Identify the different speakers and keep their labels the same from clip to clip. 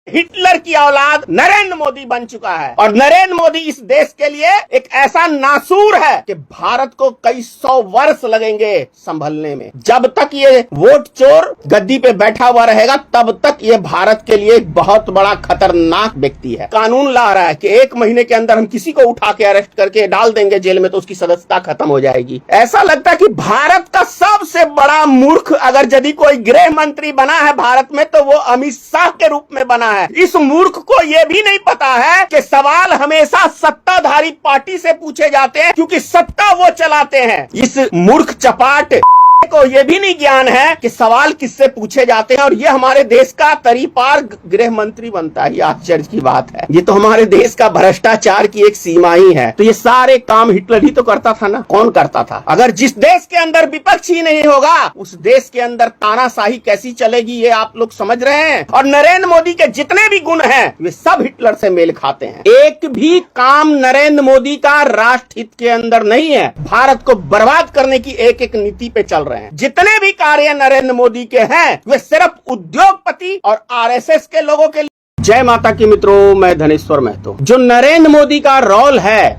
Speaker 1: Hitler की औलाद नरेंद्र मोदी बन चुका है और नरेंद्र मोदी इस देश के लिए एक ऐसा नासूर है कि भारत को कई 100 वर्ष लगेंगे संभलने में। जब तक ये वोट चोर गद्दी पे बैठा हुआ रहेगा तब तक ये भारत के लिए एक बहुत बड़ा खतरनाक व्यक्ति है। कानून ला रहा है कि 1 महीने के अंदर हम किसी को उठा के अरेस्ट करके डाल देंगे जेल में तो उसकी सदस्यता खत्म हो जाएगी। ऐसा लगता है कि भारत का सबसे बड़ा मूर्ख अगर यदि कोई गृह मंत्री बना है भारत में तो वो अमित शाह के रूप में बना है। इस मूर्ख को यह भी नहीं पता है कि सवाल हमेशा सत्ताधारी पार्टी से पूछे जाते हैं क्योंकि सत्ता वो चलाते हैं। इस मूर्ख चपाट को यह भी नहीं ज्ञान है कि सवाल किससे पूछे जाते हैं और ये हमारे देश का तरीपार गृह मंत्री बनता है। ये आश्चर्य की बात है। ये तो हमारे देश का भ्रष्टाचार की एक सीमा ही है। तो ये सारे काम हिटलर ही तो करता था ना। कौन करता था? अगर जिस देश के अंदर विपक्ष ही नहीं होगा उस देश के अंदर तानाशाही कैसी चलेगी ये आप लोग समझ रहे हैं। और नरेंद्र मोदी के जितने भी गुण हैं वे सब हिटलर से मेल खाते हैं। एक भी काम नरेंद्र मोदी का राष्ट्र हित के अंदर नहीं है। भारत को बर्बाद करने की एक एक नीति पे चल रहे हैं। जितने भी कार्य नरेंद्र मोदी के हैं वे सिर्फ उद्योगपति और आरएसएस के लोगों के लिए। जय माता की मित्रों, मैं धनेश्वर महतो। जो नरेंद्र मोदी का रोल है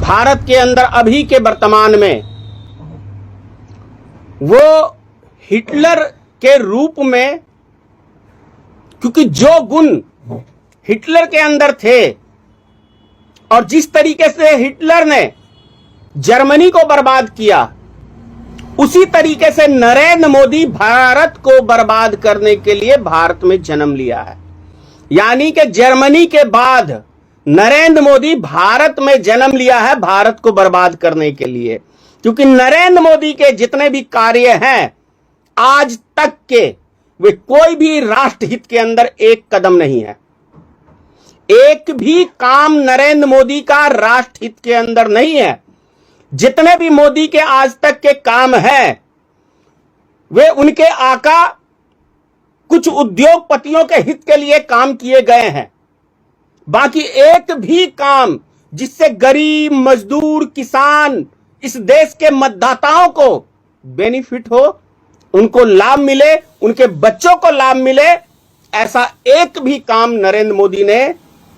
Speaker 1: भारत के अंदर अभी के वर्तमान में वो हिटलर के रूप में, क्योंकि जो गुण हिटलर के अंदर थे और जिस तरीके से हिटलर ने जर्मनी को बर्बाद किया उसी तरीके से नरेंद्र मोदी भारत को बर्बाद करने के लिए भारत में जन्म लिया है। यानी कि जर्मनी के बाद नरेंद्र मोदी भारत में जन्म लिया है भारत को बर्बाद करने के लिए। क्योंकि नरेंद्र मोदी के जितने भी कार्य हैं आज तक के वे कोई भी राष्ट्र हित के अंदर एक कदम नहीं है। एक भी काम नरेंद्र मोदी का राष्ट्र हित के अंदर नहीं है। जितने भी मोदी के आज तक के काम हैं वे उनके आका कुछ उद्योगपतियों के हित के लिए काम किए गए हैं। बाकी एक भी काम जिससे गरीब, मजदूर, किसान, इस देश के मतदाताओं को बेनिफिट हो, उनको लाभ मिले, उनके बच्चों को लाभ मिले, ऐसा एक भी काम नरेंद्र मोदी ने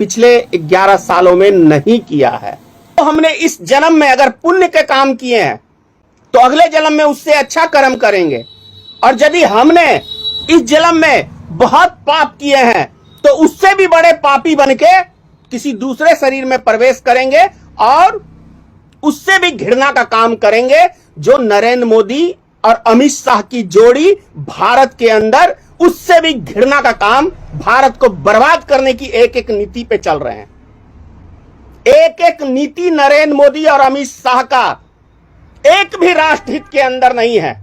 Speaker 1: पिछले 11 सालों में नहीं किया है। तो हमने इस जन्म में अगर पुण्य के काम किए हैं तो अगले जन्म में उससे अच्छा कर्म करेंगे। और यदि हमने इस जन्म में बहुत पाप किए हैं तो उससे भी बड़े पापी बनके किसी दूसरे शरीर में प्रवेश करेंगे और उससे भी घृणा का काम करेंगे। जो नरेंद्र मोदी और अमित शाह की जोड़ी भारत के अंदर, उससे भी घृणा का काम, भारत को बर्बाद करने की एक एक नीति पे चल रहे हैं। एक एक नीति नरेंद्र मोदी और अमित शाह का एक भी राष्ट्र हित के अंदर नहीं है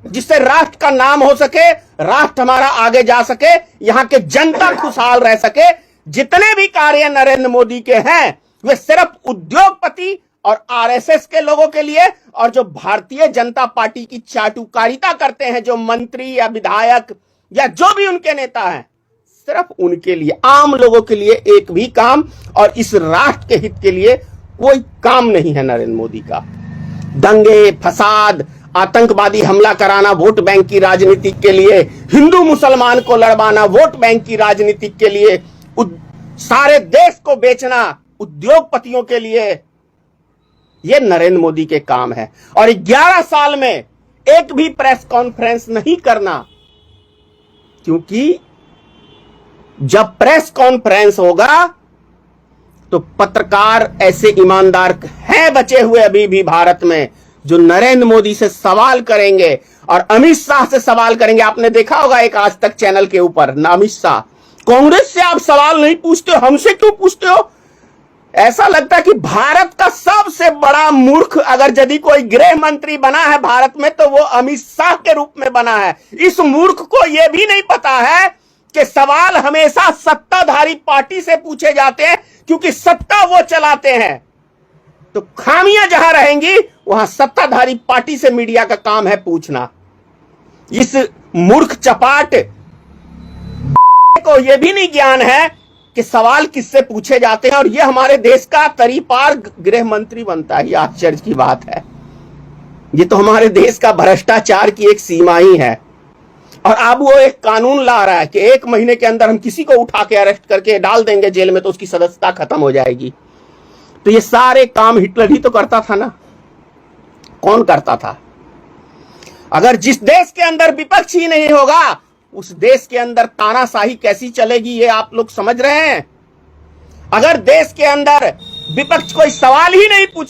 Speaker 1: जिससे राष्ट्र का नाम हो सके, राष्ट्र हमारा आगे जा सके, यहां के जनता खुशहाल रह सके। जितने भी कार्य नरेंद्र मोदी के हैं वे सिर्फ उद्योगपति और आरएसएस के लोगों के लिए, और जो भारतीय जनता पार्टी की चाटुकारिता करते हैं, जो मंत्री या विधायक या जो भी उनके नेता हैं, सिर्फ उनके लिए, आम लोगों के लिए एक भी काम और इस राष्ट्र के हित के लिए कोई काम नहीं है नरेंद्र मोदी का। दंगे, फसाद, आतंकवादी हमला कराना वोट बैंक की राजनीति के लिए, हिंदू मुसलमान को लड़वाना वोट बैंक की राजनीति के लिए, सारे देश को बेचना उद्योगपतियों के लिए, ये नरेंद्र मोदी के काम है। और 11 साल में एक भी प्रेस कॉन्फ्रेंस नहीं करना, क्योंकि जब प्रेस कॉन्फ्रेंस होगा तो पत्रकार ऐसे ईमानदार हैं बचे हुए अभी भी भारत में जो नरेंद्र मोदी से सवाल करेंगे और अमित शाह से सवाल करेंगे। आपने देखा होगा एक आज तक चैनल के ऊपर ना, अमित शाह, कांग्रेस से आप सवाल नहीं पूछते हो, हमसे क्यों पूछते हो? ऐसा लगता है कि भारत का सबसे बड़ा मूर्ख अगर यदि कोई गृह मंत्री बना है भारत में तो वो अमित शाह के रूप में बना है। इस मूर्ख को यह भी नहीं पता है कि सवाल हमेशा सत्ताधारी पार्टी से पूछे जाते हैं क्योंकि सत्ता वो चलाते हैं। तो खामियां जहां रहेंगी वहां सत्ताधारी पार्टी से मीडिया का काम है पूछना। इस मूर्ख चपाट को यह भी नहीं ज्ञान है कि सवाल किससे पूछे जाते हैं और यह हमारे देश का तरीपार गृह मंत्री बनता है। यह आश्चर्य की बात है। ये तो हमारे देश का भ्रष्टाचार की एक सीमा ही है। और अब वो एक कानून ला रहा है कि 1 महीने के अंदर हम किसी को उठा के अरेस्ट करके डाल देंगे जेल में तो उसकी सदस्यता खत्म हो जाएगी। तो ये सारे काम हिटलर ही तो करता था ना। कौन करता था? अगर जिस देश के अंदर विपक्ष ही नहीं होगा उस देश के अंदर तानाशाही कैसी चलेगी, ये आप लोग समझ रहे हैं? अगर देश के अंदर विपक्ष कोई सवाल ही नहीं पूछ